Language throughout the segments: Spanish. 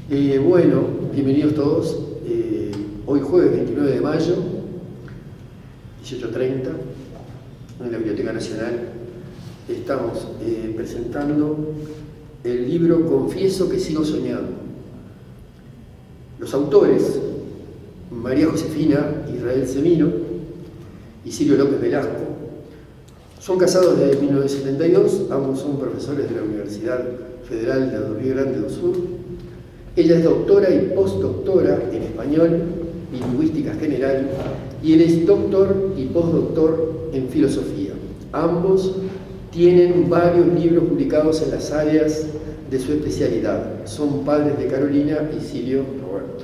Bueno, bienvenidos todos. Hoy jueves 29 de mayo, 18:30, en la Biblioteca Nacional, estamos presentando el libro Confieso que sigo soñando. Los autores, María Josefina Israel Semino y Sirio López Velasco, son casados desde 1972, ambos son profesores de la Universidad Federal de Río Grande do Sur. Ella es doctora y postdoctora en español y lingüística general, y él es doctor y postdoctor en filosofía. Ambos tienen varios libros publicados en las áreas de su especialidad. Son padres de Carolina y Silio Roberto.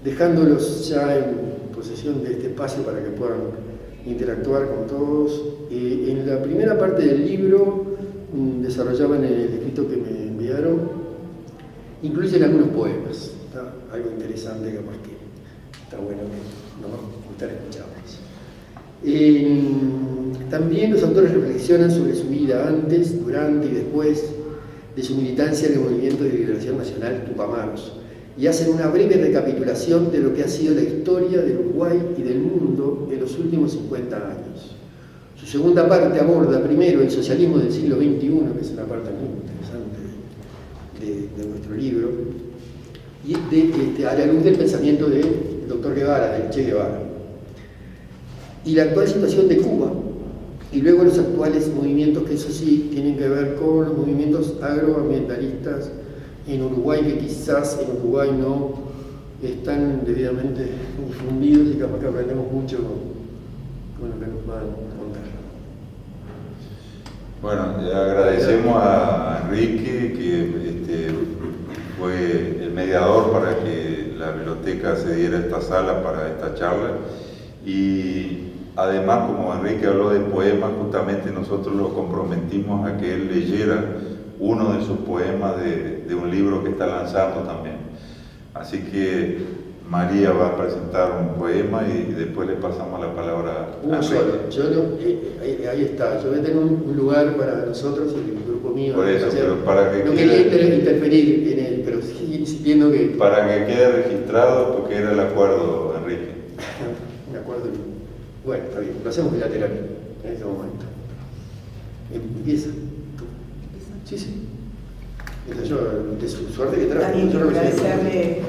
Dejándolos ya en posesión de este espacio para que puedan interactuar con todos, en la primera parte del libro desarrollaban el escrito que me enviaron, incluyen algunos poemas, ¿está? Algo interesante capaz que está bueno que nos va a gustar escucharlos. También los autores reflexionan sobre su vida antes, durante y después de su militancia en el Movimiento de Liberación Nacional Tupamaros, y hacen una breve recapitulación de lo que ha sido la historia del Uruguay y del mundo en los últimos 50 años. Su segunda parte aborda primero el socialismo del siglo XXI, que es una parte muy interesante de nuestro libro, y a la luz del pensamiento del doctor Guevara, del Che Guevara, y la actual situación de Cuba, y luego los actuales movimientos que eso sí tienen que ver con los movimientos agroambientalistas en Uruguay, que quizás en Uruguay no están debidamente difundidos y capaz que aprendemos mucho con lo que nos van a contar. Bueno, le agradecemos a Enrique, que fue el mediador para que la biblioteca se diera esta sala para esta charla. Y además, como Enrique habló de poemas, justamente nosotros lo comprometimos a que él leyera uno de sus poemas de un libro que está lanzando también. Así que María va a presentar un poema y después le pasamos la palabra a Enrique. Ahí está, yo voy a tener un lugar para nosotros y el grupo mío. Por eso, pero para que no quede, quería interferir en él, pero sí insistiendo que... Para que quede registrado, porque era el acuerdo, Enrique. De acuerdo. Bueno, está bien, lo hacemos bilateral en este momento. Empieza. Sí, sí. Entonces yo, de su suerte que trajo. También quiero agradecerle,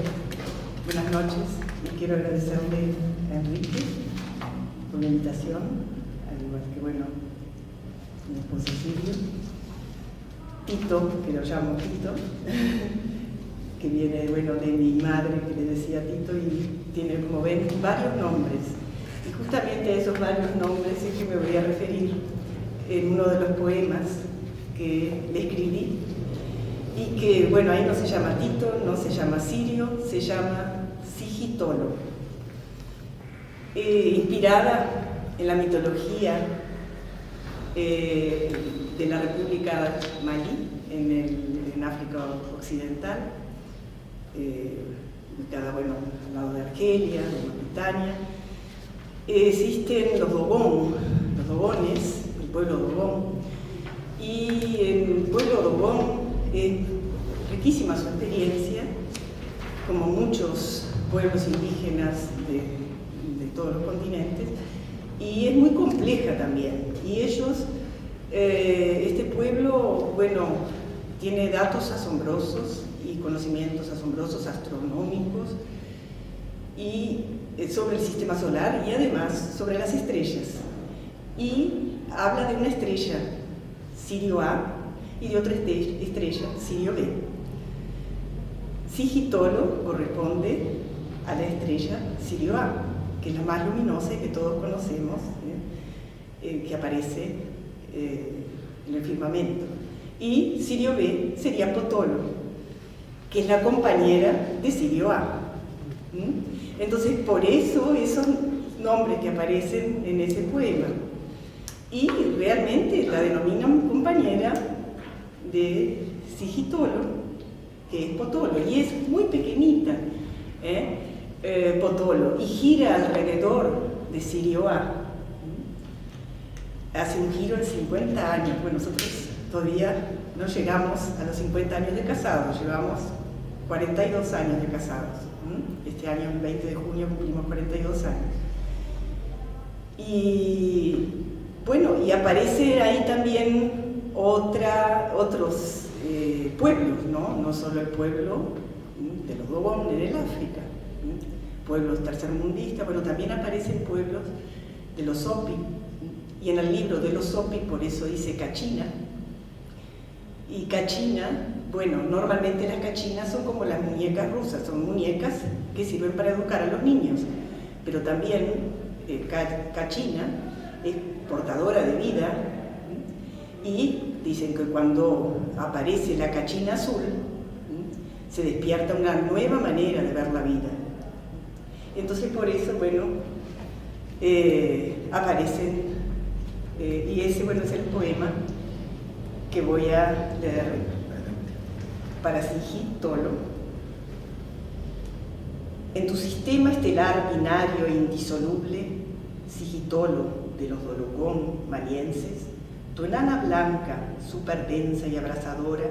buenas noches, y quiero agradecerle a Enrique por la invitación, al igual que, bueno, mi esposo Silvio, Tito, que lo llamo Tito, que viene, bueno, de mi madre, que le decía Tito, y tiene, como ven, varios nombres. Y justamente a esos varios nombres es que me voy a referir en uno de los poemas que le escribí, y que, bueno, ahí no se llama Tito, no se llama Sirio, se llama Sigitolo. Inspirada en la mitología de la República Malí, en África Occidental, ubicada, bueno, al lado de Argelia, de Mauritania. Existen los dogones, el pueblo dogón, y el pueblo dogón es riquísima su experiencia, como muchos pueblos indígenas de todos los continentes, y es muy compleja también. Y ellos, este pueblo, bueno, tiene datos asombrosos y conocimientos asombrosos astronómicos y sobre el sistema solar, y además sobre las estrellas. Y habla de una estrella, Sirio A, y de otra estrella, Sirio B. Sigitolo corresponde a la estrella Sirio A, que es la más luminosa y que todos conocemos, que aparece en el firmamento. Y Sirio B sería Potolo, que es la compañera de Sirio A. Entonces, por eso esos nombres que aparecen en ese poema. Y realmente la denominan compañera de Sigitolo, que es Potolo, y es muy pequeñita, Potolo, y gira alrededor de Sirio A. Hace un giro en 50 años, bueno, nosotros todavía no llegamos a los 50 años de casados, llevamos 42 años de casados. Este año, el 20 de junio, cumplimos 42 años. Y bueno, y aparece ahí también otros pueblos, ¿no? No solo el pueblo de los Dogon en el África, pueblos tercermundistas, pero también aparecen pueblos de los Hopi, y en el libro de los Hopi por eso dice Kachina. Y Kachina, bueno, normalmente las cachinas son como las muñecas rusas, son muñecas que sirven para educar a los niños, pero también Kachina es portadora de vida, y dicen que cuando aparece la Kachina azul, se despierta una nueva manera de ver la vida. Entonces por eso, bueno, aparecen, y ese, bueno, es el poema que voy a leer para Sigitolo. En tu sistema estelar binario e indisoluble, Sigitolo de los Dologón malienses, tu enana blanca, súper densa y abrasadora,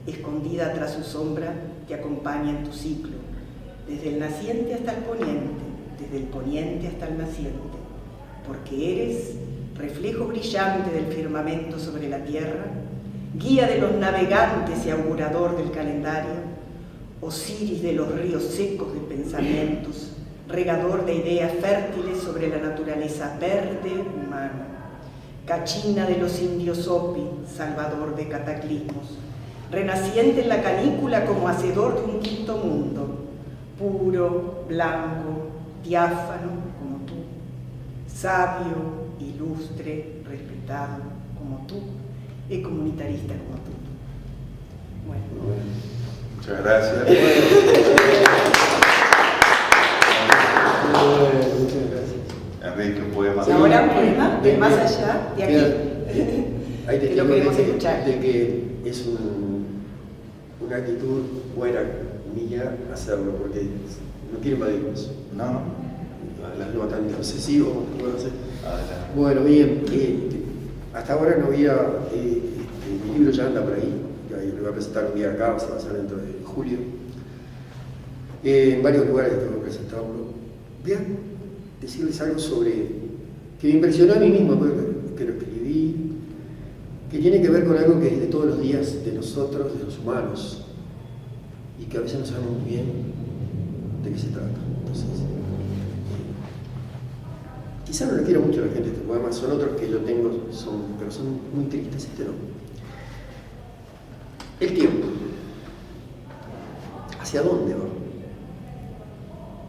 escondida tras su sombra, te acompaña en tu ciclo, desde el naciente hasta el poniente, desde el poniente hasta el naciente, porque eres reflejo brillante del firmamento sobre la tierra, guía de los navegantes y augurador del calendario, Osiris de los ríos secos de pensamientos, regador de ideas fértiles sobre la naturaleza verde humana, Kachina de los indios Hopi, salvador de cataclismos, renaciente en la canícula como hacedor de un quinto mundo, puro, blanco, diáfano como tú, sabio, ilustre, respetado como tú, y comunitarista como tú. Bueno. Muchas gracias. Muchas gracias. Enrique, un poema. Y ahora un poema de más allá de aquí, ahí te de lo que queremos escuchar. De que es una actitud buena mía hacerlo, porque no quiero invadirnos. No. No tan obsesivo, no sé. Adelante. Bueno, bien, hasta ahora no había, mi libro ya anda por ahí, lo voy a presentar un día acá, se va a hacer dentro de julio. En varios lugares tengo que presentarlo. Voy a decirles algo sobre, que me impresionó a mí mismo, que lo escribí, que tiene que ver con algo que es de todos los días de nosotros, de los humanos, y que a veces no sabemos muy bien de qué se trata. Entonces, quizá no le quiero mucho a la gente este poema, son otros que yo tengo, pero son muy tristes, este no. El tiempo. ¿Hacia dónde va?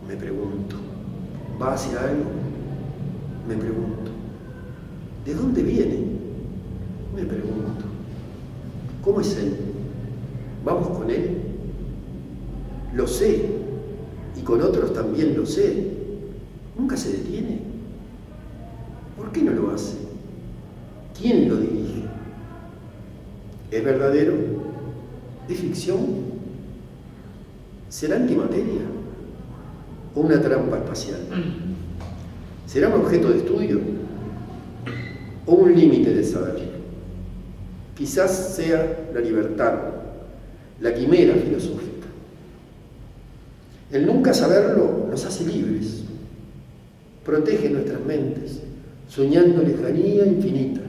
Me pregunto. ¿Va hacia algo? Me pregunto. ¿De dónde viene? Me pregunto. ¿Cómo es él? ¿Vamos con él? Lo sé, y con otros también lo sé. ¿Nunca se detiene? ¿Por qué no lo hace? ¿Quién lo dirige? ¿Es verdadero? ¿Es ficción? ¿Será antimateria? ¿O una trampa espacial? ¿Será un objeto de estudio? ¿O un límite de saber? Quizás sea la libertad, la quimera filosófica. El nunca saberlo nos hace libres, protege nuestras mentes, soñando lejanía infinita,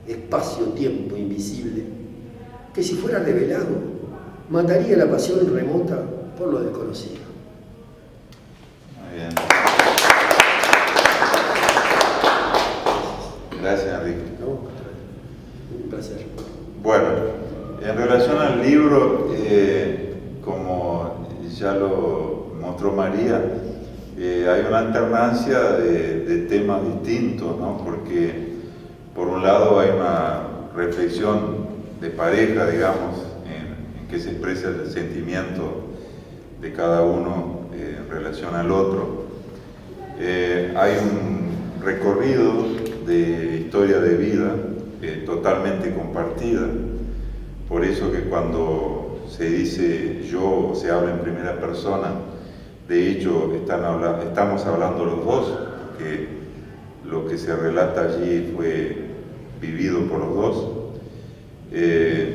espacio-tiempo invisible, que si fuera revelado, mataría la pasión remota por lo desconocido. Muy bien. Gracias, Enrique. No, un placer. Bueno, en relación al libro, como ya lo mostró María, hay una alternancia de temas distintos, ¿no? Porque por un lado hay una reflexión de pareja, digamos, en que se expresa el sentimiento de cada uno en relación al otro. Hay un recorrido de historia de vida totalmente compartida, por eso que cuando se dice yo o se habla en primera persona, de hecho estamos hablando los dos, porque lo que se relata allí fue vivido por los dos.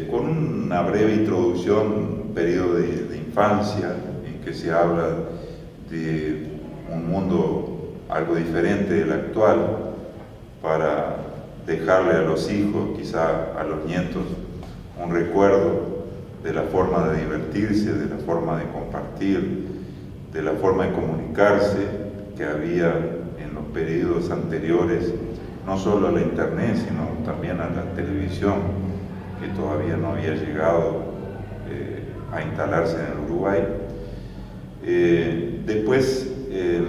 con una breve introducción, un periodo de infancia en que se habla de un mundo algo diferente del actual, para dejarle a los hijos, quizá a los nietos, un recuerdo de la forma de divertirse, de la forma de compartir, de la forma de comunicarse que había en los periodos anteriores, no solo a la internet, sino también a la televisión, que todavía no había llegado a instalarse en el Uruguay. Después, el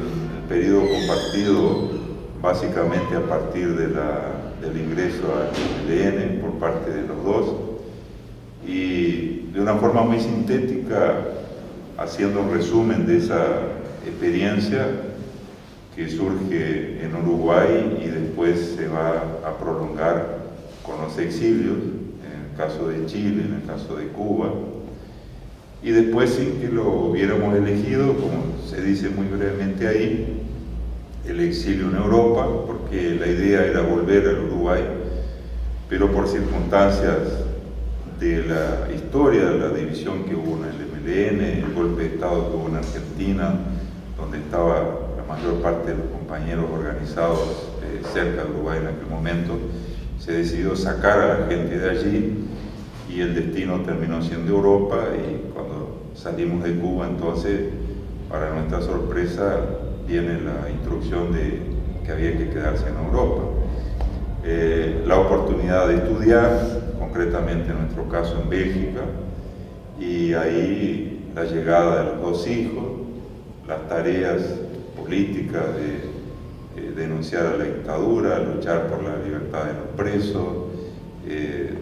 periodo compartido básicamente a partir del ingreso al MLN por parte de los dos, y de una forma muy sintética, haciendo un resumen de esa experiencia que surge en Uruguay y después se va a prolongar con los exilios, en el caso de Chile, en el caso de Cuba, y después, sin que lo hubiéramos elegido, como se dice muy brevemente ahí, el exilio en Europa, porque la idea era volver al Uruguay, pero por circunstancias de la historia, de la división que hubo en el MLN, el golpe de Estado que hubo en Argentina, donde estaba la mayor parte de los compañeros organizados cerca de Uruguay en aquel momento, se decidió sacar a la gente de allí y el destino terminó siendo Europa. Y cuando salimos de Cuba, entonces, para nuestra sorpresa, viene la instrucción de que había que quedarse en Europa. La oportunidad de estudiar, concretamente en nuestro caso en Bélgica, y ahí la llegada de los dos hijos, las tareas políticas de denunciar a la dictadura, luchar por la libertad de los presos,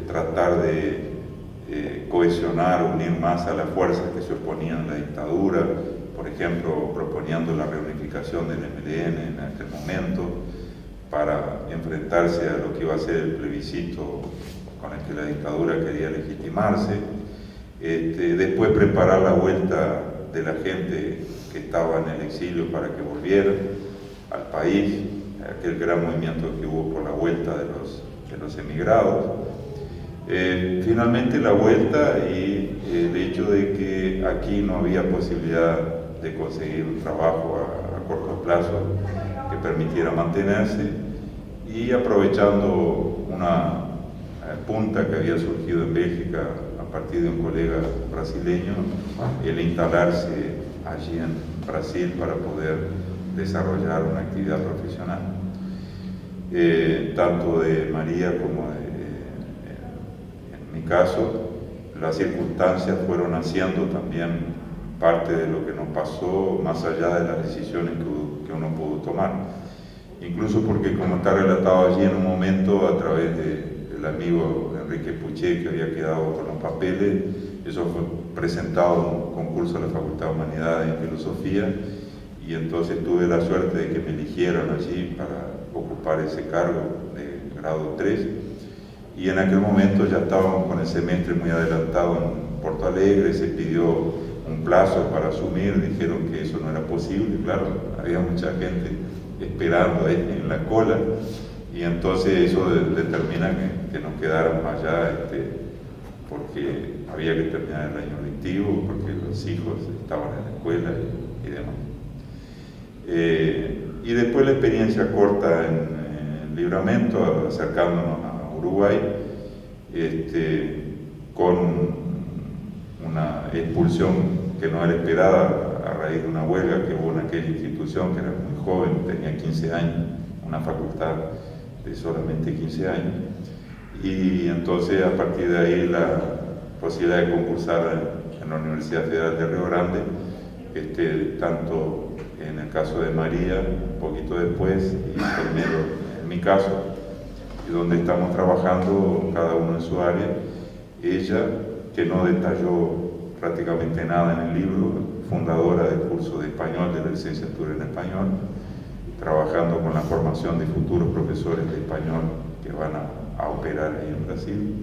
tratar de cohesionar, unir más a las fuerzas que se oponían a la dictadura, por ejemplo, proponiendo la reunificación del MLN en aquel momento para enfrentarse a lo que iba a ser el plebiscito con el que la dictadura quería legitimarse. Después preparar la vuelta de la gente que estaba en el exilio para que volviera al país, aquel gran movimiento que hubo por la vuelta de los emigrados. Finalmente la vuelta y el hecho de que aquí no había posibilidad de conseguir un trabajo a corto plazo que permitiera mantenerse, y aprovechando una punta que había surgido en Bélgica a partir de un colega brasileño, el instalarse allí en Brasil para poder desarrollar una actividad profesional. Tanto de María como en mi caso, las circunstancias fueron haciendo también parte de lo que nos pasó, más allá de las decisiones que uno pudo tomar. Incluso porque, como está relatado allí en un momento a través del amigo Enrique Puché, que había quedado con los papeles, eso fue presentado en un concurso de la Facultad de Humanidades y Filosofía, y entonces tuve la suerte de que me eligieran allí para ocupar ese cargo de grado 3, y en aquel momento ya estábamos con el semestre muy adelantado en Porto Alegre, se pidió un plazo para asumir, dijeron que eso no era posible, claro, había mucha gente esperando ahí en la cola, y entonces eso determina que nos quedáramos allá, porque había que terminar el año lectivo, porque los hijos estaban en la escuela y demás. Y después la experiencia corta en Libramento, acercándonos a Uruguay, con una expulsión que no era esperada a raíz de una huelga que hubo en aquella institución, que era muy joven, tenía 15 años, una facultad de solamente 15 años, y entonces a partir de ahí la posibilidad de concursar en la Universidad Federal de Río Grande, tanto en el caso de María, un poquito después, y primero en mi caso, y donde estamos trabajando cada uno en su área. Ella, que no detalló prácticamente nada en el libro, fundadora del curso de español, de la licenciatura en español, trabajando con la formación de futuros profesores de español que van a operar ahí en Brasil.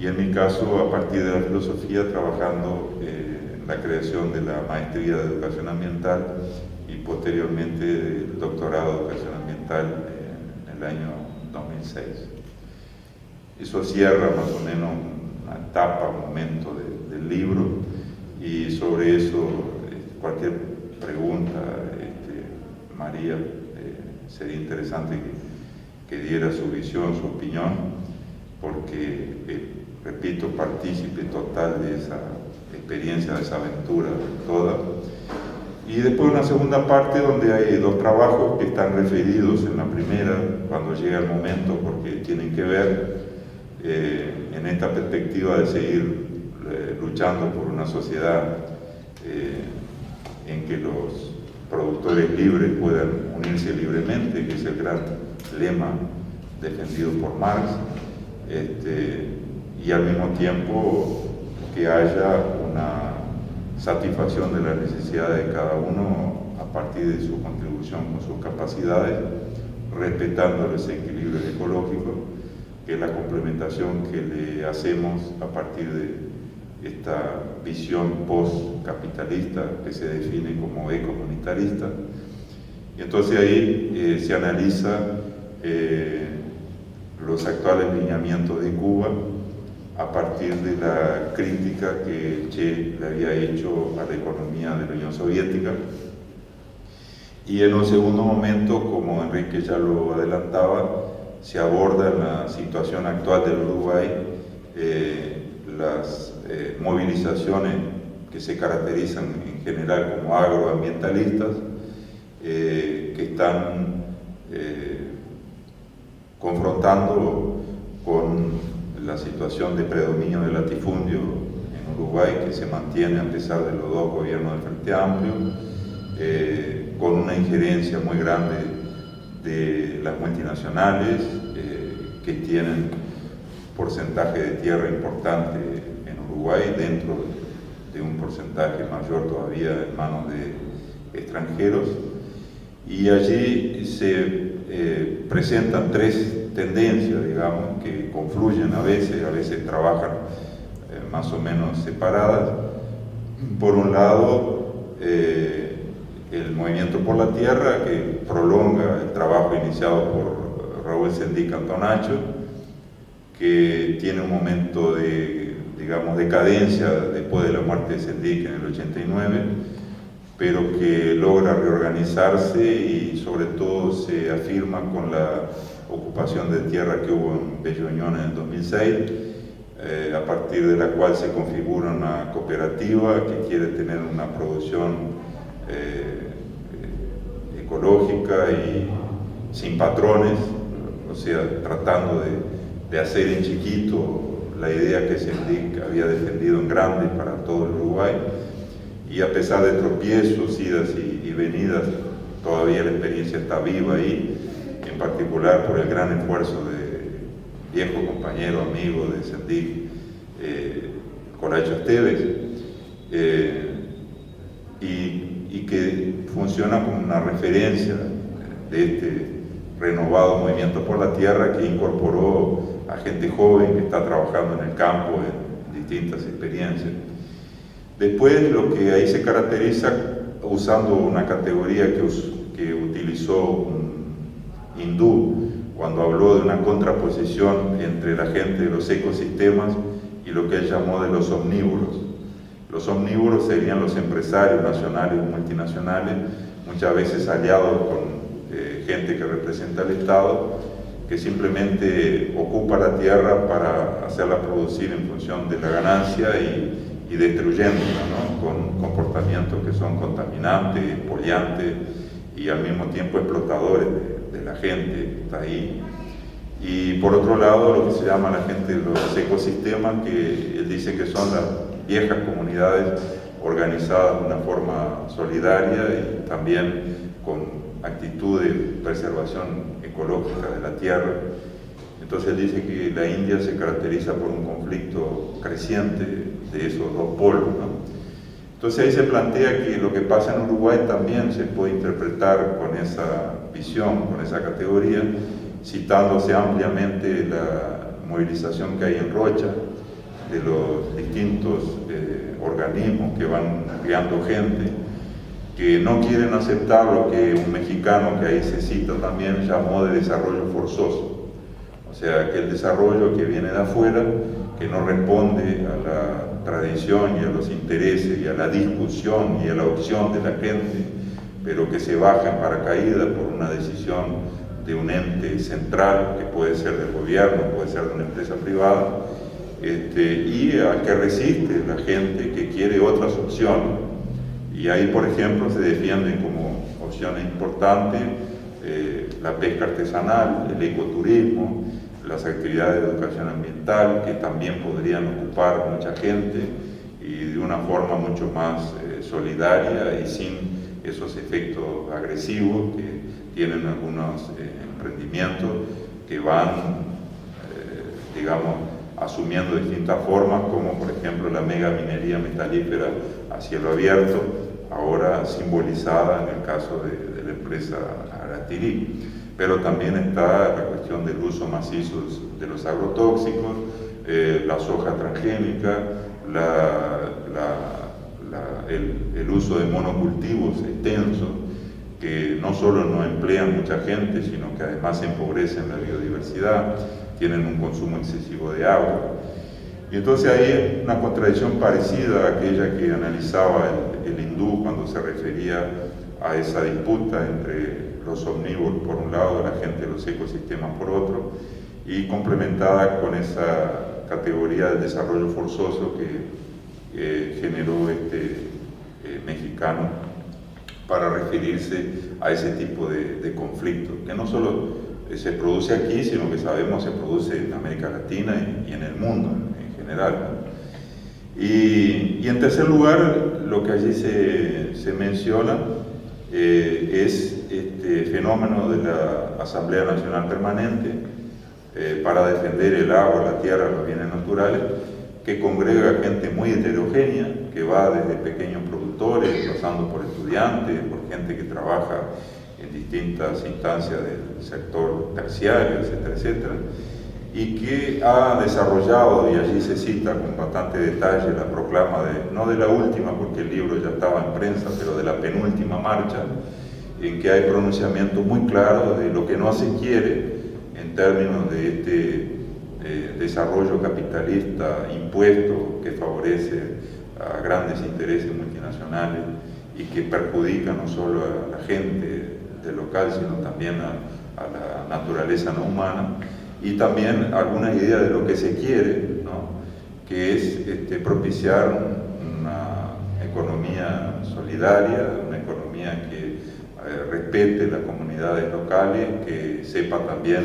Y en mi caso, a partir de la filosofía, trabajando en la creación de la maestría de educación ambiental y posteriormente el doctorado de educación ambiental en el año 2006. Eso cierra más o menos una etapa, un momento del libro, y sobre eso cualquier pregunta, María, sería interesante que diera su visión, su opinión, porque, repito, partícipe total de esa experiencia, de esa aventura toda. Y después una segunda parte donde hay dos trabajos que están referidos en la primera, cuando llega el momento, porque tienen que ver en esta perspectiva de seguir luchando por una sociedad en que los productores libres puedan unirse libremente, que es el gran lema defendido por Marx, y al mismo tiempo que haya una satisfacción de las necesidades de cada uno a partir de su contribución con sus capacidades, respetando ese equilibrio ecológico, que es la complementación que le hacemos a partir de esta visión post-capitalista que se define como ecomunitarista. Y entonces ahí se analiza los actuales lineamientos de Cuba a partir de la crítica que Che le había hecho a la economía de la Unión Soviética. Y en un segundo momento, como Enrique ya lo adelantaba, se aborda en la situación actual del Uruguay las movilizaciones que se caracterizan en general como agroambientalistas, que están confrontando con la situación de predominio del latifundio en Uruguay, que se mantiene a pesar de los dos gobiernos del Frente Amplio, con una injerencia muy grande de las multinacionales, que tienen porcentaje de tierra importante en Uruguay, dentro de un porcentaje mayor todavía en manos de extranjeros. Y allí se presentan tres tendencias, digamos, que confluyen a veces trabajan más o menos separadas. Por un lado, el movimiento por la tierra, que prolonga el trabajo iniciado por Raúl Sendic Antonacho, que tiene un momento de, digamos, decadencia después de la muerte de Sendic en el 89, pero que logra reorganizarse y sobre todo se afirma con la ocupación de tierra que hubo en Bello Unión en el 2006, a partir de la cual se configura una cooperativa que quiere tener una producción ecológica y sin patrones, o sea, tratando de hacer en chiquito la idea que Sendic había defendido en grande para todo el Uruguay. Y a pesar de tropiezos, idas y venidas, todavía la experiencia está viva ahí, en particular por el gran esfuerzo de viejo compañero, amigo de Sendic, Colacho Esteves, y que funciona como una referencia de este renovado movimiento por la tierra, que incorporó a gente joven que está trabajando en el campo en distintas experiencias. Después, lo que ahí se caracteriza, usando una categoría que utilizó un hindú cuando habló de una contraposición entre la gente de los ecosistemas y lo que él llamó de los omnívoros. Los omnívoros serían los empresarios nacionales o multinacionales, muchas veces aliados con gente que representa al Estado, que simplemente ocupa la tierra para hacerla producir en función de la ganancia y destruyéndola, ¿no? Con comportamientos que son contaminantes, expoliantes y al mismo tiempo explotadores de la gente que está ahí. Y por otro lado, lo que se llama la gente los ecosistemas, que él dice que son las viejas comunidades organizadas de una forma solidaria y también con actitud de preservación ecológica de la tierra. Entonces él dice que la India se caracteriza por un conflicto creciente de esos dos polos, ¿no? Entonces ahí se plantea que lo que pasa en Uruguay también se puede interpretar con esa visión, con esa categoría, citándose ampliamente la movilización que hay en Rocha, de los distintos organismos que van guiando gente, que no quieren aceptar lo que un mexicano, que ahí se cita también, llamó de desarrollo forzoso. O O sea, aquel desarrollo que viene de afuera, que no responde a la tradición y a los intereses y a la discusión y a la opción de la gente, pero que se baja en paracaídas por una decisión de un ente central, que puede ser del gobierno, puede ser de una empresa privada, y al que resiste la gente que quiere otras opciones. Y ahí, por ejemplo, se defienden como opciones importantes la pesca artesanal, el ecoturismo, las actividades de educación ambiental, que también podrían ocupar mucha gente y de una forma mucho más solidaria y sin esos efectos agresivos que tienen algunos emprendimientos que van, digamos, asumiendo distintas formas, como por ejemplo la mega minería metalífera a cielo abierto, ahora simbolizada en el caso de la empresa Aratirí. Pero también está la cuestión del uso macizo de los agrotóxicos, la soja transgénica, el uso de monocultivos extensos, que no solo no emplean mucha gente, sino que además empobrecen la biodiversidad, tienen un consumo excesivo de agua. Y entonces ahí hay una contradicción parecida a aquella que analizaba el hindú cuando se refería a esa disputa entre los omnívoros por un lado, la gente de los ecosistemas por otro, y complementada con esa categoría del desarrollo forzoso que generó este mexicano para referirse a ese tipo de conflicto, que no solo se produce aquí, sino que sabemos se produce en América Latina y en el mundo en general. Y en tercer lugar, lo que allí se menciona es este fenómeno de la Asamblea Nacional Permanente para defender el agua, la tierra, los bienes naturales, que congrega gente muy heterogénea, que va desde pequeños productores, pasando por estudiantes, por gente que trabaja en distintas instancias del sector terciario, etcétera, etcétera, y que ha desarrollado, y allí se cita con bastante detalle la proclama no de la última, porque el libro ya estaba en prensa, pero de la penúltima marcha, en que hay pronunciamientos muy claros de lo que no se quiere en términos de este desarrollo capitalista impuesto que favorece a grandes intereses multinacionales y que perjudica no solo a la gente del local, sino también a la naturaleza no humana, y también algunas ideas de lo que se quiere, ¿no? Que es propiciar una economía solidaria, una economía que respete las comunidades locales, que sepa también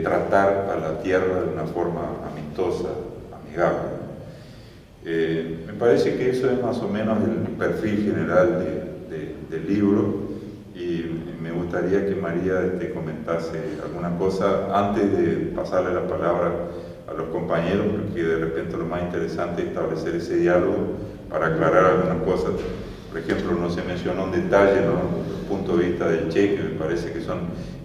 tratar a la tierra de una forma amistosa, amigable. Me parece que eso es más o menos el perfil general del libro, y me gustaría que María comentase alguna cosa antes de pasarle la palabra a los compañeros, porque de repente lo más interesante es establecer ese diálogo para aclarar algunas cosas. Por ejemplo, no se mencionó un detalle, ¿no?, desde el punto de vista del Che, que me parece que son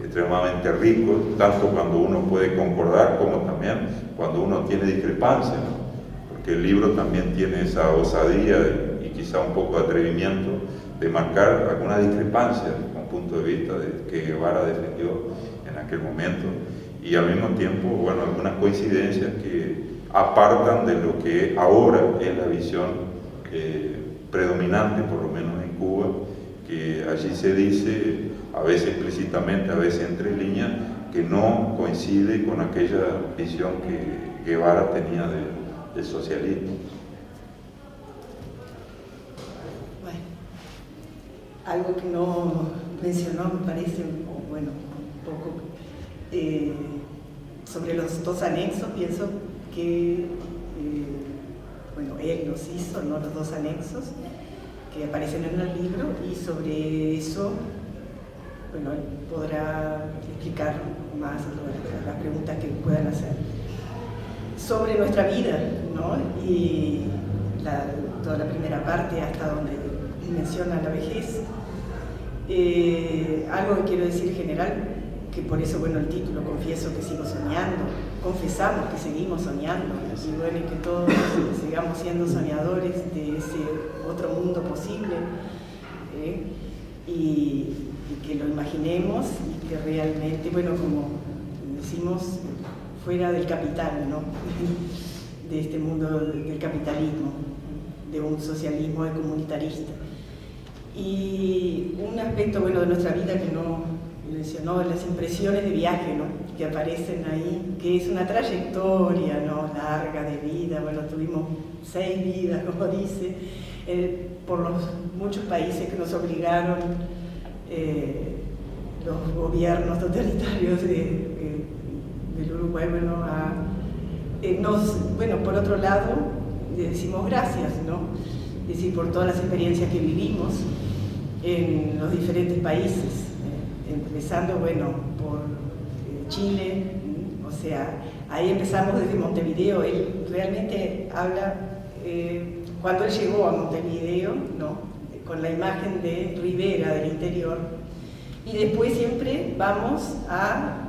extremadamente ricos, tanto cuando uno puede concordar como también cuando uno tiene discrepancia, ¿no? Porque el libro también tiene esa osadía y quizá un poco de atrevimiento de marcar alguna discrepancia con un punto de vista que Guevara defendió en aquel momento, y al mismo tiempo, bueno, algunas coincidencias que apartan de lo que ahora es la visión predominante, por lo menos en Cuba, que allí se dice, a veces explícitamente, a veces entre líneas, que no coincide con aquella visión que Guevara tenía del socialismo. Bueno, algo que no mencionó, me parece, bueno, un poco sobre los dos anexos, pienso que bueno, él los hizo, ¿no?, los dos anexos que aparecen en el libro, y sobre eso, bueno, él podrá explicar más las preguntas que puedan hacer sobre nuestra vida, ¿no? Y toda la primera parte hasta donde menciona la vejez. Algo que quiero decir general, que por eso, bueno, el título, confieso que sigo soñando, confesamos que seguimos soñando, y bueno, y que todos sigamos siendo soñadores de ese otro mundo posible, y que lo imaginemos, y que realmente, bueno, como decimos, fuera del capital, ¿no? De este mundo del capitalismo, de un socialismo comunitarista. Y un aspecto bueno de nuestra vida que no mencionó, las impresiones de viaje, ¿no? Que aparecen ahí, que es una trayectoria, ¿no? Larga de vida. Bueno, tuvimos 6 vidas, como dice, por los muchos países que nos obligaron los gobiernos totalitarios del Uruguay, bueno, bueno, por otro lado, le decimos gracias, ¿no? Es decir, por todas las experiencias que vivimos en los diferentes países, empezando, bueno, por Chile, o sea, ahí empezamos desde Montevideo. Él realmente habla, cuando él llegó a Montevideo, ¿no? Con la imagen de Rivera, del interior, y después siempre vamos a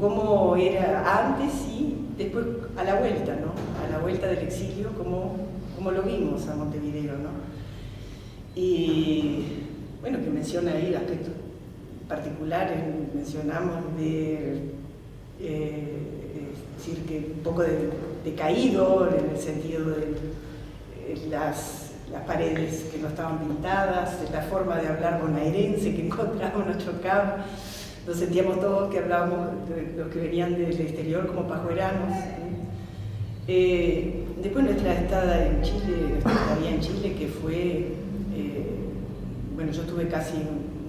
cómo era antes y después a la vuelta, ¿no? A la vuelta del exilio, como lo vimos a Montevideo, ¿no? Y bueno, que menciona ahí aspectos particulares, mencionamos decir que un poco decaído en el sentido de las paredes que no estaban pintadas, de la forma de hablar bonaerense que encontramos, nos chocaba. Nos sentíamos todos que hablábamos de los que venían del exterior como pajueranos. Después nuestra estadía en Chile, que fue, bueno, yo estuve casi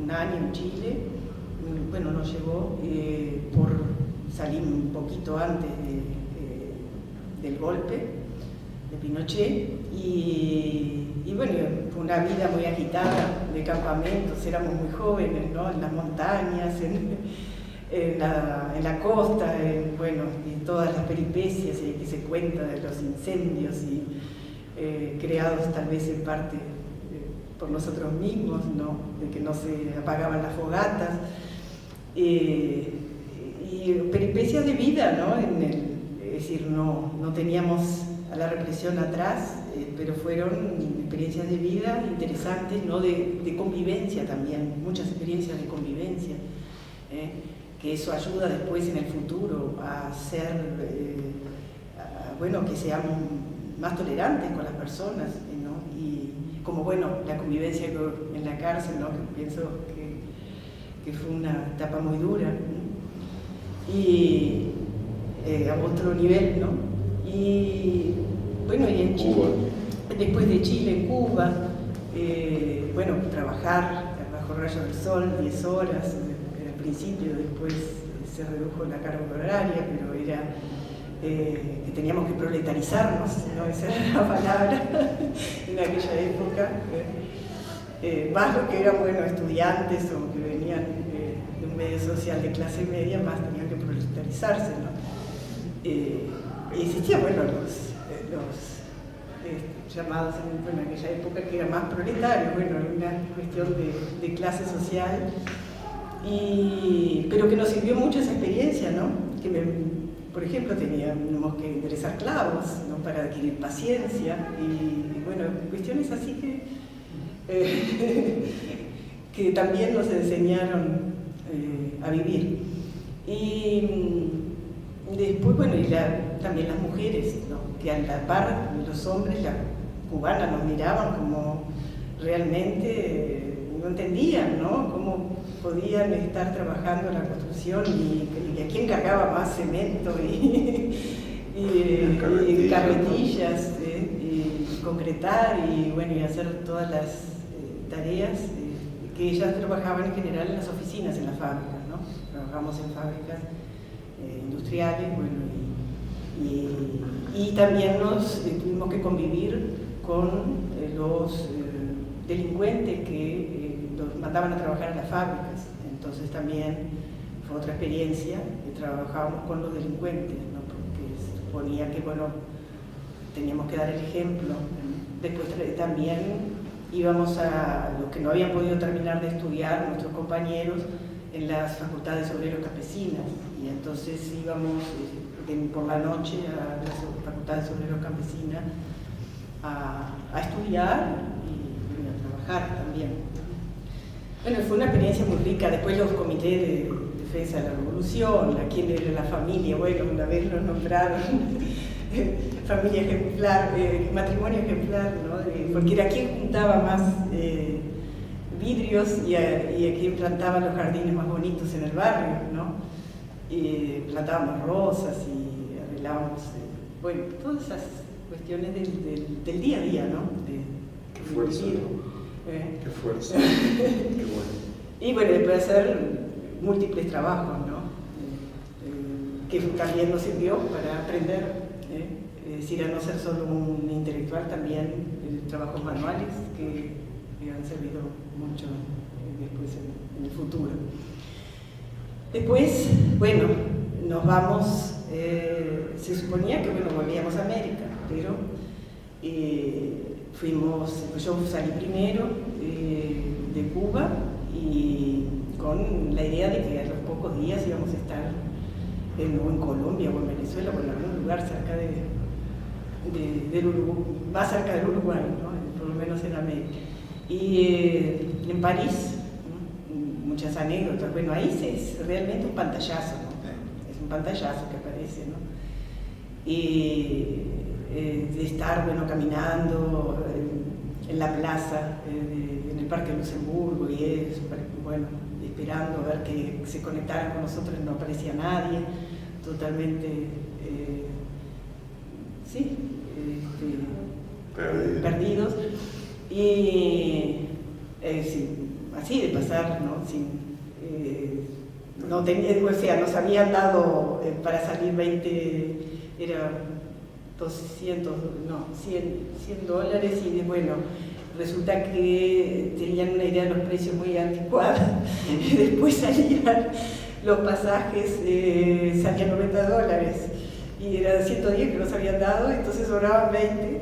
un año en Chile, bueno, no llegó, por salir un poquito antes del golpe de Pinochet, y bueno, fue una vida muy agitada de campamentos, éramos muy jóvenes, ¿no? En las montañas, en la costa, bueno, y todas las peripecias que se cuenta de los incendios y creados tal vez en parte por nosotros mismos, ¿no? De que no se apagaban las fogatas, y peripecias de vida, ¿no? Es decir, no teníamos a la represión atrás, pero fueron experiencias de vida interesantes, ¿no? De convivencia también, muchas experiencias de convivencia, que eso ayuda después en el futuro a ser, bueno, que seamos más tolerantes con las personas, ¿no? Y como, bueno, la convivencia en la cárcel, ¿no? Que pienso que fue una etapa muy dura, ¿no? Y a otro nivel, ¿no? Y bueno, y en Chile, después de Chile, en Cuba, bueno, trabajar bajo rayos del sol 10 horas al principio, después se redujo la carga horaria, pero era que teníamos que proletarizarnos, ¿no? Esa era la palabra en aquella época, más los que eran, bueno, estudiantes o que venían de un medio social de clase media, más tenían que proletarizarse, ¿no? Existían, bueno, los llamados en aquella época que eran más proletarios, bueno, una cuestión de clase social, pero que nos sirvió mucho esa experiencia, ¿no? Por ejemplo, teníamos que enderezar clavos, ¿no? Para adquirir paciencia, y bueno, cuestiones así que también nos enseñaron a vivir. Y después, bueno, y también las mujeres, ¿no? Que a la par de los hombres, las cubanas nos miraban como realmente no entendían, ¿no? Cómo podían estar trabajando en la construcción y a quién cargaba más cemento y carretillas, y concretar y, bueno, y hacer todas las tareas que ellas trabajaban en general en las oficinas, en las fábricas, ¿no? Trabajamos en fábricas industriales, bueno, y también tuvimos que convivir con los delincuentes que los mandaban a trabajar en las fábricas. Entonces también fue otra experiencia que trabajábamos con los delincuentes, ¿no? Porque se suponía que, bueno, teníamos que dar el ejemplo. Después también íbamos a los que no habían podido terminar de estudiar, nuestros compañeros, en las facultades obreros campesinas, y entonces íbamos por la noche a las facultades obreros campesinas a estudiar y a trabajar también. Bueno, fue una experiencia muy rica. Después los comités de defensa de la revolución, a quién era la familia, bueno, una vez lo nombraron, familia ejemplar, matrimonio ejemplar, ¿no? Porque era quien juntaba más vidrios y a quien plantaba los jardines más bonitos en el barrio, ¿no? Plantábamos rosas y arreglábamos, bueno, todas esas cuestiones del día a día, ¿no? Qué fuerza, ¿no? Qué fuerza, qué bueno. Y bueno, después de hacer múltiples trabajos, ¿no? Que también nos sirvió para aprender, es decir, a no ser solo un intelectual, también trabajos manuales que me han servido mucho después en el futuro. Después, bueno, nos vamos, se suponía que bueno, volvíamos a América, pero yo salí primero de Cuba y con la idea de que a los pocos días íbamos a estar en Colombia o en Venezuela o en algún lugar cerca del Uruguay, más cerca del Uruguay, ¿no? Por lo menos en América. Y en París, ¿no? Muchas anécdotas. Bueno, ahí es realmente un pantallazo, ¿no? Es un pantallazo que aparece, ¿no? Y de estar, bueno, caminando en la plaza, en el Parque Luxemburgo y eso, bueno, esperando a ver que se conectaran con nosotros, no aparecía nadie, totalmente, perdidos. Y así de pasar, ¿no? No tenía, o sea, nos habían dado para salir 20, era 200, no, 100 dólares y bueno, resulta que tenían una idea de los precios muy anticuada. Después salían los pasajes, salían 90 dólares y eran 110 que nos habían dado, entonces sobraban 20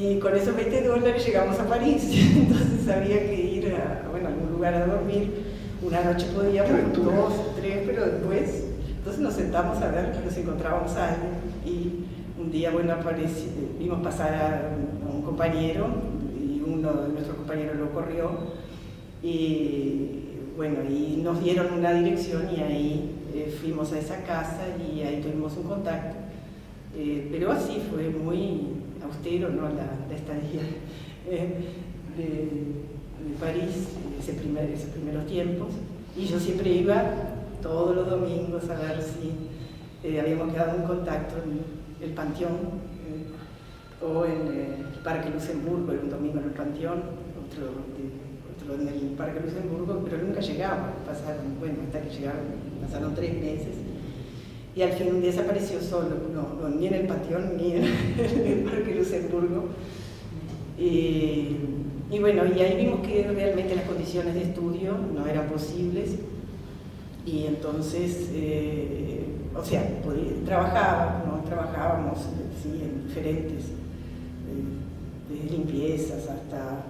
y con esos 20 dólares llegamos a París. Entonces había que ir a algún lugar a dormir. Una noche podíamos, 2, 3, pero después, entonces nos sentamos a ver que nos encontrábamos a alguien y un día, bueno, vimos pasar a un compañero y uno de nuestros compañeros lo corrió y bueno, y nos dieron una dirección y ahí fuimos a esa casa y ahí tuvimos un contacto, pero así fue muy austero, ¿no? La estadía de París, esos primeros tiempos, y yo siempre iba todos los domingos a ver si habíamos quedado en contacto en el Panteón o en el Parque Luxemburgo, era un domingo en el Panteón, otro en el Parque Luxemburgo, pero nunca llegaba, hasta que llegaron, pasaron 3 meses, y al fin un día desapareció solo, no, ni en el Panteón ni en el Parque Luxemburgo. Y bueno, y ahí vimos que realmente las condiciones de estudio no eran posibles y entonces, trabajábamos sí, en diferentes, desde limpiezas hasta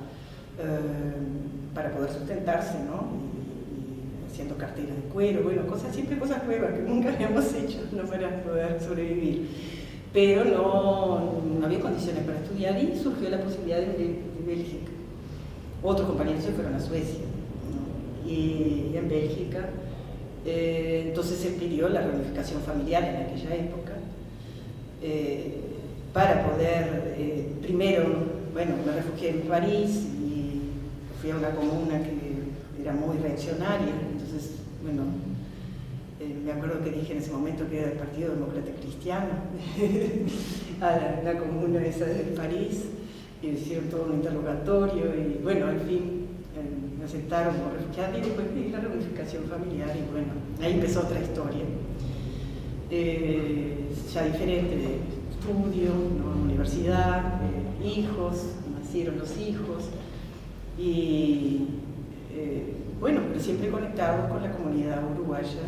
para poder sustentarse, ¿no? Y haciendo carteras de cuero, bueno, siempre cosas nuevas que nunca habíamos hecho, ¿no? Para poder sobrevivir. Pero no había condiciones para estudiar y surgió la posibilidad de Bélgica. Otros compañeros se fueron a Suecia, ¿no? Y en Bélgica, entonces se pidió la reunificación familiar en aquella época para poder, primero, bueno, me refugié en París y fui a una comuna que era muy reaccionaria, entonces, bueno, me acuerdo que dije en ese momento que era del Partido Demócrata Cristiano, a la comuna esa de París, y hicieron todo un interrogatorio y bueno, al fin me aceptaron como refugiada y después pedí la reunificación familiar y bueno, ahí empezó otra historia. Ya diferente de estudio, ¿no? Universidad, hijos, nacieron los hijos y bueno, pero siempre conectados con la comunidad uruguaya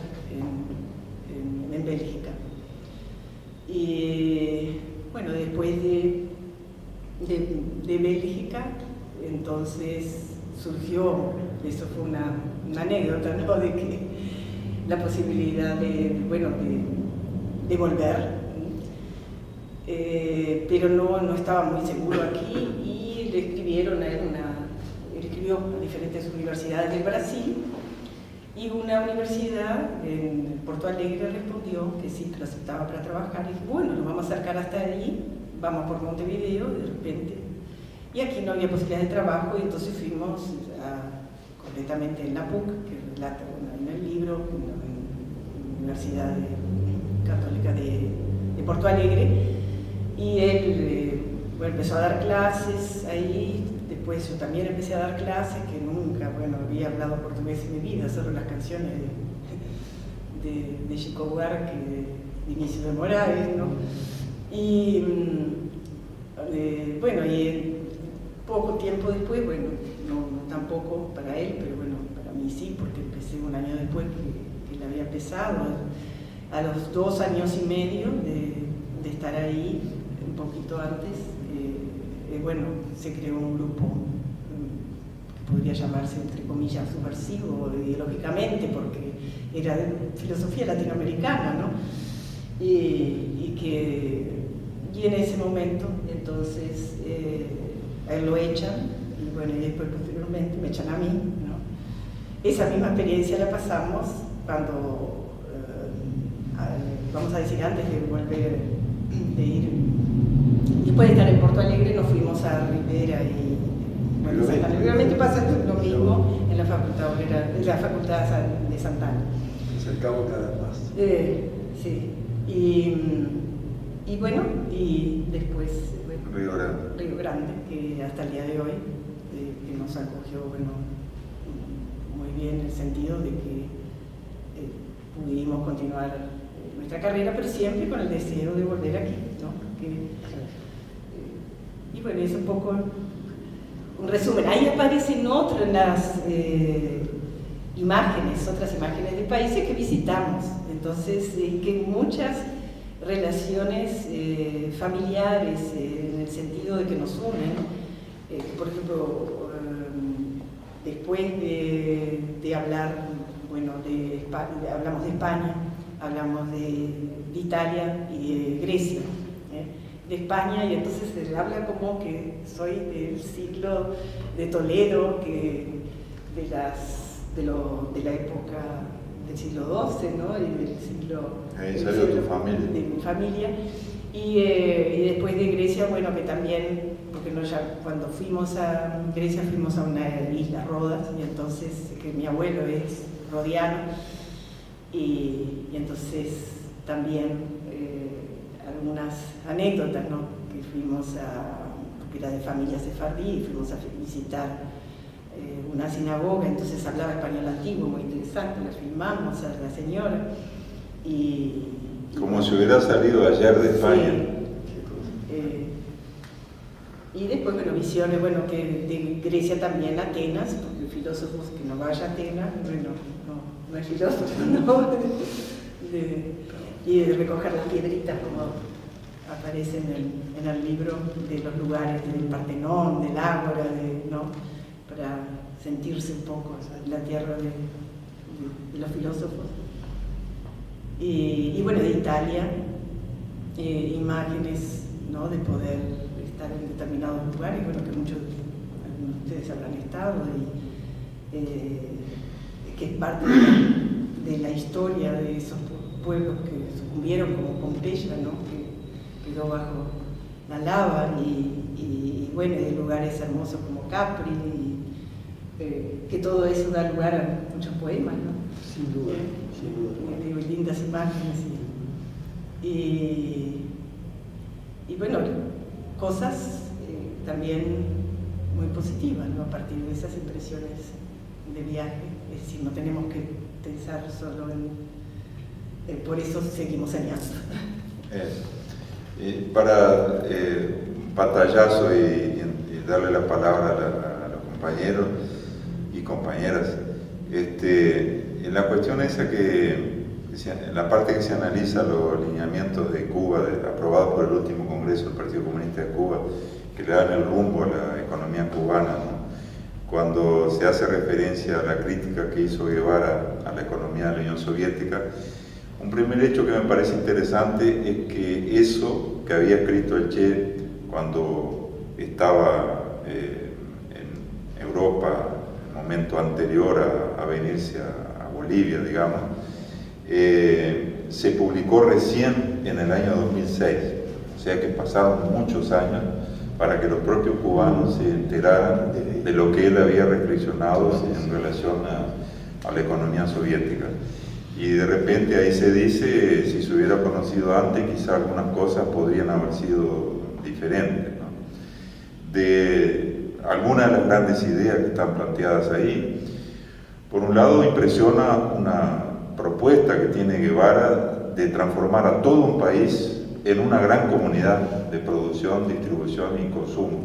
en Bélgica. Y bueno, después de Bélgica, entonces surgió, eso fue una anécdota, ¿no? De que la posibilidad de volver, pero no estaba muy seguro aquí y le escribieron a él él escribió a diferentes universidades del Brasil Y una universidad en Porto Alegre respondió que sí, que lo aceptaba para trabajar. Y dije, bueno, nos vamos a acercar hasta allí, vamos por Montevideo, de repente. Y aquí no había posibilidad de trabajo, y entonces fuimos completamente en la PUC, que relata en el libro, en la Universidad Católica de Porto Alegre. Y él empezó a dar clases ahí. Después yo también empecé a dar clases, que nunca, había hablado portugués en mi vida, solo las canciones de Chico Buarque, de Inicio de Moraes, ¿no? Y y poco tiempo después, no tampoco para él, pero para mí sí, porque empecé un año después que él había empezado. A los 2 años y medio de estar ahí, un poquito antes, se creó un grupo que podría llamarse, entre comillas, subversivo ideológicamente, porque era de filosofía latinoamericana, ¿no? Y en ese momento, entonces, a él lo echan, y después posteriormente me echan a mí, ¿no? Esa misma experiencia la pasamos cuando, vamos a decir, antes de volver, de ir. Después de estar en Porto Alegre nos fuimos a Rivera y realmente pasa lo mismo en la Facultad Obrera, en la Facultad de Santana. Nos acercamos cada vez más. Sí. Y después Río Grande, que hasta el día de hoy que nos acogió muy bien, en el sentido de que pudimos continuar nuestra carrera, pero siempre con el deseo de volver aquí, ¿no? Es un poco un resumen. Ahí aparecen otras imágenes de países que visitamos. Entonces, que muchas relaciones familiares, en el sentido de que nos unen. Por ejemplo, después de hablar, de España, hablamos de España, hablamos de Italia y de Grecia. De España, y entonces se habla como que soy del siglo de Toledo, de la época del siglo XII, ¿no? Y del siglo... Ahí salió tu familia. De mi familia. Y después de Grecia, que también, porque cuando fuimos a Grecia fuimos a una isla, Rodas, y entonces, que mi abuelo es rodiano, y entonces también algunas anécdotas, ¿no? Que fuimos porque era de familia sefardí, y fuimos a visitar una sinagoga, entonces hablaba español antiguo, muy interesante, la filmamos a la señora. Como si hubiera salido ayer de España. Sí. Y después, visiones, que de Grecia también, Atenas, porque filósofos que no vaya a Atenas, no es filósofo, ¿no? Y de recoger las piedritas, como aparece en el libro, de los lugares del Partenón, del Ágora, ¿no? Para sentirse un poco en la tierra de los filósofos. Y de Italia, imágenes, ¿no? De poder estar en determinados lugares, que muchos de ustedes habrán estado, que es parte de la historia de esos pueblos que sucumbieron, como Pompeya, ¿no? Que quedó bajo la lava, y de lugares hermosos como Capri, que todo eso da lugar a muchos poemas, ¿no? Sin duda. Lindas imágenes y cosas también muy positivas, ¿no? A partir de esas impresiones de viaje. Es decir, no tenemos que pensar solo por eso seguimos soñando. Para un pantallazo y darle la palabra a los compañeros y compañeras, la cuestión esa en la parte que se analiza los lineamientos de Cuba, aprobados por el último Congreso del Partido Comunista de Cuba, que le dan el rumbo a la economía cubana, ¿no? Cuando se hace referencia a la crítica que hizo Guevara a la economía de la Unión Soviética, un primer hecho que me parece interesante es que eso que había escrito el Che cuando estaba en Europa, el momento anterior a venirse a Bolivia, digamos, se publicó recién en el año 2006, o sea que pasaron muchos años para que los propios cubanos se enteraran de lo que él había reflexionado en relación a la economía soviética. Y de repente ahí se dice, si se hubiera conocido antes, quizá algunas cosas podrían haber sido diferentes, ¿no? De algunas de las grandes ideas que están planteadas ahí, por un lado impresiona una propuesta que tiene Guevara de transformar a todo un país en una gran comunidad de producción, distribución y consumo,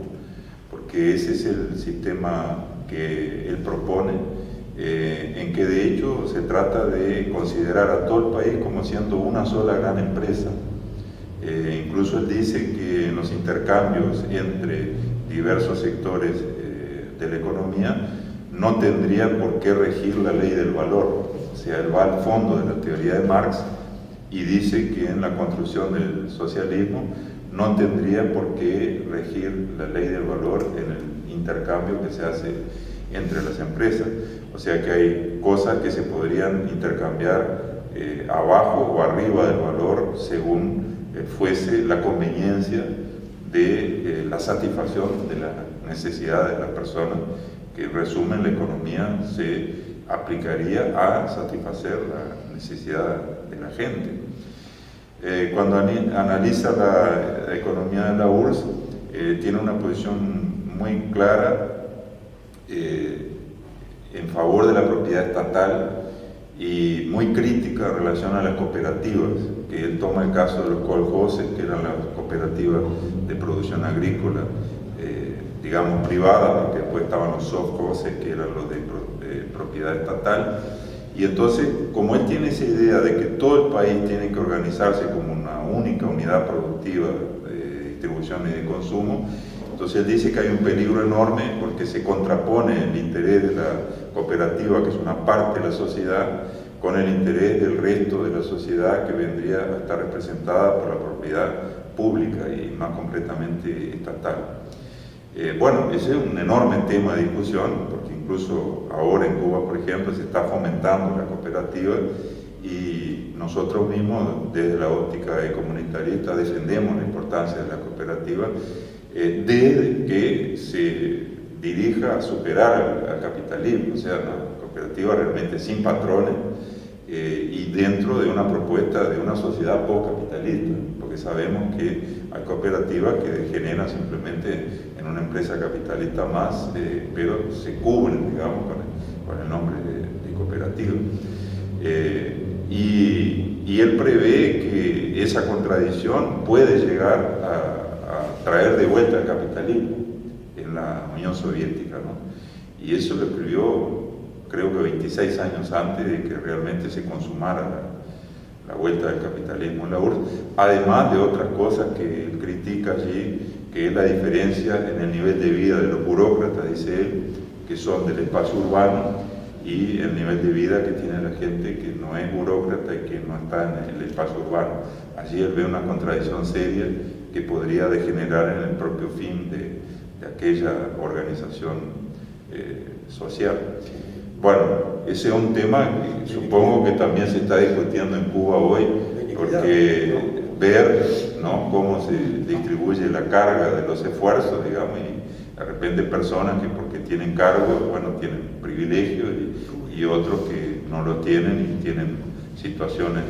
porque ese es el sistema que él propone, en que de hecho se trata de considerar a todo el país como siendo una sola gran empresa. Incluso él dice que en los intercambios entre diversos sectores de la economía no tendría por qué regir la ley del valor. O sea, él va al fondo de la teoría de Marx y dice que en la construcción del socialismo no tendría por qué regir la ley del valor en el intercambio que se hace entre las empresas. O sea que hay cosas que se podrían intercambiar abajo o arriba del valor según fuese la conveniencia de la satisfacción de las necesidades de las personas, que en resumen la economía se aplicaría a satisfacer la necesidad de la gente. Cuando analiza la economía de la URSS, tiene una posición muy clara en favor de la propiedad estatal y muy crítica en relación a las cooperativas, que él toma el caso de los kolkhozes, que eran las cooperativas de producción agrícola, digamos privadas, porque después estaban los sovkhozes, que eran los de propiedad estatal. Y entonces, como él tiene esa idea de que todo el país tiene que organizarse como una única unidad productiva de distribución y de consumo, entonces él dice que hay un peligro enorme porque se contrapone el interés de la cooperativa, que es una parte de la sociedad, con el interés del resto de la sociedad, que vendría a estar representada por la propiedad pública y más concretamente estatal. Bueno, ese es un enorme tema de discusión, porque incluso ahora en Cuba, por ejemplo, se está fomentando la cooperativa y nosotros mismos, desde la óptica comunitarista, defendemos la importancia de la cooperativa desde que se dirija a superar al capitalismo, o sea, una cooperativa realmente sin patrones y dentro de una propuesta de una sociedad post-capitalista, porque sabemos que hay cooperativas que degeneran simplemente en una empresa capitalista más, pero se cubren, digamos, con el nombre de cooperativa. Y él prevé que esa contradicción puede llegar a traer de vuelta el capitalismo en la Unión Soviética, ¿no? Y eso lo escribió, creo que 26 años antes de que realmente se consumara la vuelta del capitalismo en la URSS, además de otras cosas que él critica allí, que es la diferencia en el nivel de vida de los burócratas, dice él, que son del espacio urbano, y el nivel de vida que tiene la gente que no es burócrata y que no está en el espacio urbano. Allí él ve una contradicción seria que podría degenerar en el propio fin de aquella organización social. Bueno, ese es un tema que supongo que también se está discutiendo en Cuba hoy, porque ver, ¿no?, cómo se distribuye la carga de los esfuerzos, digamos, y de repente personas que porque tienen cargos, bueno, tienen privilegios y otros que no lo tienen y tienen situaciones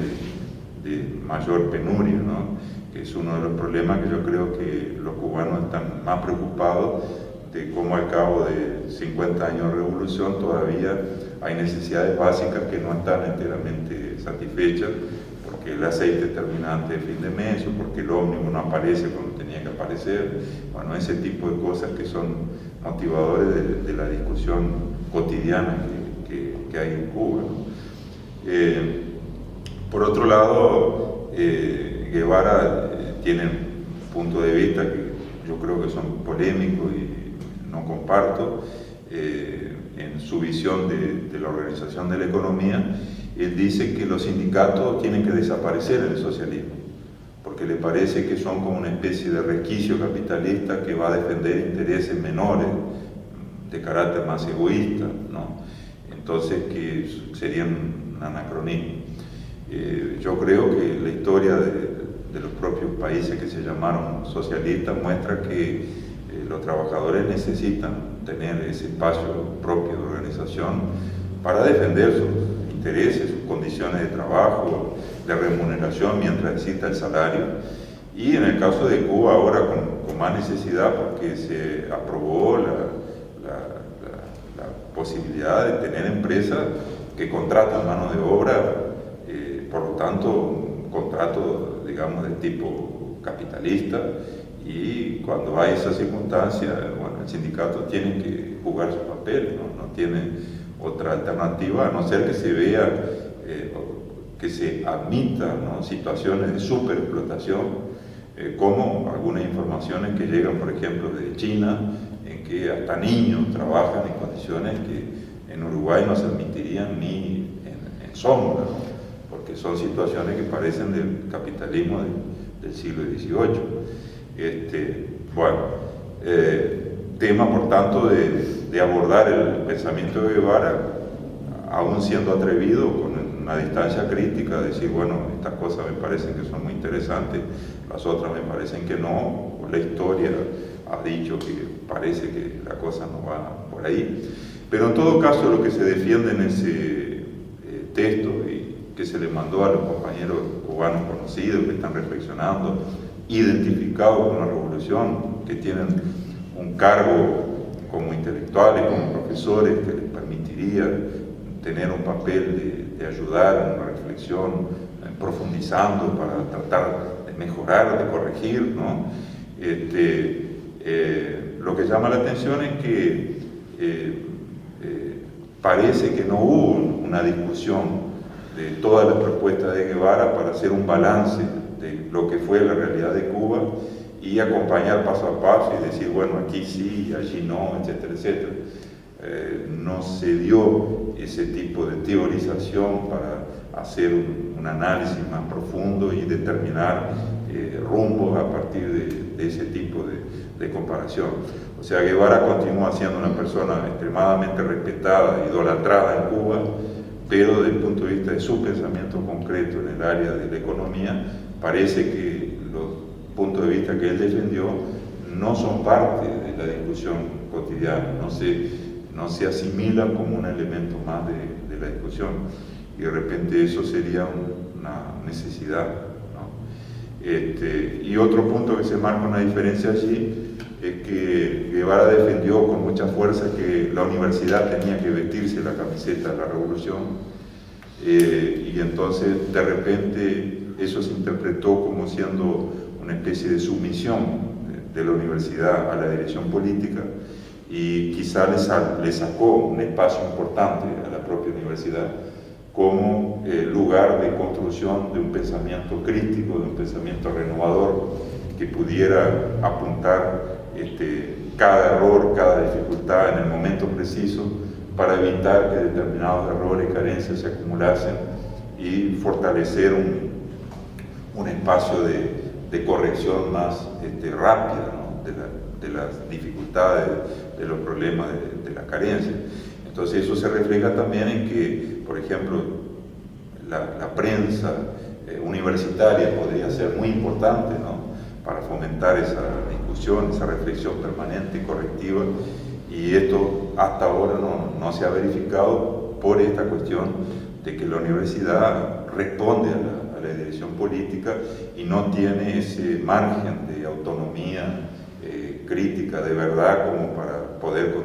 de mayor penuria, ¿no?, que es uno de los problemas que yo creo que los cubanos están más preocupados de cómo al cabo de 50 años de revolución todavía hay necesidades básicas que no están enteramente satisfechas, porque el aceite termina antes de fin de mes o porque el ómnibus no aparece cuando tenía que aparecer. Bueno, ese tipo de cosas que son motivadores de la discusión cotidiana que hay en Cuba, ¿no? Por otro lado, Guevara tiene puntos de vista que yo creo que son polémicos y no comparto en su visión de la organización de la economía. Él dice que los sindicatos tienen que desaparecer en el socialismo, porque le parece que son como una especie de resquicio capitalista que va a defender intereses menores, de carácter más egoísta, ¿no? Entonces que serían un anacronismo. Yo creo que la historia de los propios países que se llamaron socialistas muestra que los trabajadores necesitan tener ese espacio propio de organización para defender sus intereses, sus condiciones de trabajo, de remuneración mientras exista el salario. Y en el caso de Cuba ahora con más necesidad, porque se aprobó la posibilidad de tener empresas que contratan mano de obra, por lo tanto un contrato, digamos, de tipo capitalista, y cuando hay esa circunstancia, bueno, el sindicato tiene que jugar su papel, no tiene otra alternativa, a no ser que se vea, que se admitan, ¿no?, situaciones de superexplotación, como algunas informaciones que llegan, por ejemplo, de China, en que hasta niños trabajan en condiciones que en Uruguay no se admitirían ni en sombra, ¿no?, porque son situaciones que parecen del capitalismo del siglo XVIII. Tema, por tanto, de abordar el pensamiento de Guevara, aún siendo atrevido, con una distancia crítica, decir, bueno, estas cosas me parecen que son muy interesantes, las otras me parecen que no, la historia ha dicho que parece que la cosa no va por ahí. Pero en todo caso, lo que se defiende en ese texto, y que se le mandó a los compañeros cubanos conocidos que están reflexionando, identificados con la revolución, que tienen un cargo como intelectuales, como profesores, que les permitiría tener un papel de ayudar en una reflexión, profundizando para tratar de mejorar, de corregir, ¿no? Lo que llama la atención es que parece que no hubo una discusión de todas las propuestas de Guevara para hacer un balance de lo que fue la realidad de Cuba y acompañar paso a paso y decir, bueno, aquí sí, allí no, etcétera, etcétera. No se dio ese tipo de teorización para hacer un análisis más profundo y determinar rumbos a partir de ese tipo de comparación. O sea, Guevara continúa siendo una persona extremadamente respetada, idolatrada en Cuba, pero desde el punto de vista de su pensamiento concreto en el área de la economía, parece que los puntos de vista que él defendió no son parte de la discusión cotidiana, no se asimilan como un elemento más de la discusión, y de repente eso sería una necesidad, ¿no? Y otro punto que se marca una diferencia allí es que Guevara defendió con mucha fuerza que la universidad tenía que vestirse la camiseta de la revolución, y entonces de repente eso se interpretó como siendo una especie de sumisión de la universidad a la dirección política, y quizá le sacó un espacio importante a la propia universidad como lugar de construcción de un pensamiento crítico, de un pensamiento renovador que pudiera apuntar cada error, cada dificultad en el momento preciso para evitar que determinados errores y carencias se acumulasen y fortalecer un espacio de corrección más rápida, ¿no?, de las dificultades, de los problemas, de la carencia. Entonces eso se refleja también en que, por ejemplo, la prensa universitaria podría ser muy importante, ¿no?, para fomentar esa discusión, esa reflexión permanente y correctiva, y esto hasta ahora no se ha verificado por esta cuestión de que la universidad responde a la dirección política y no tiene ese margen de autonomía crítica de verdad como para poder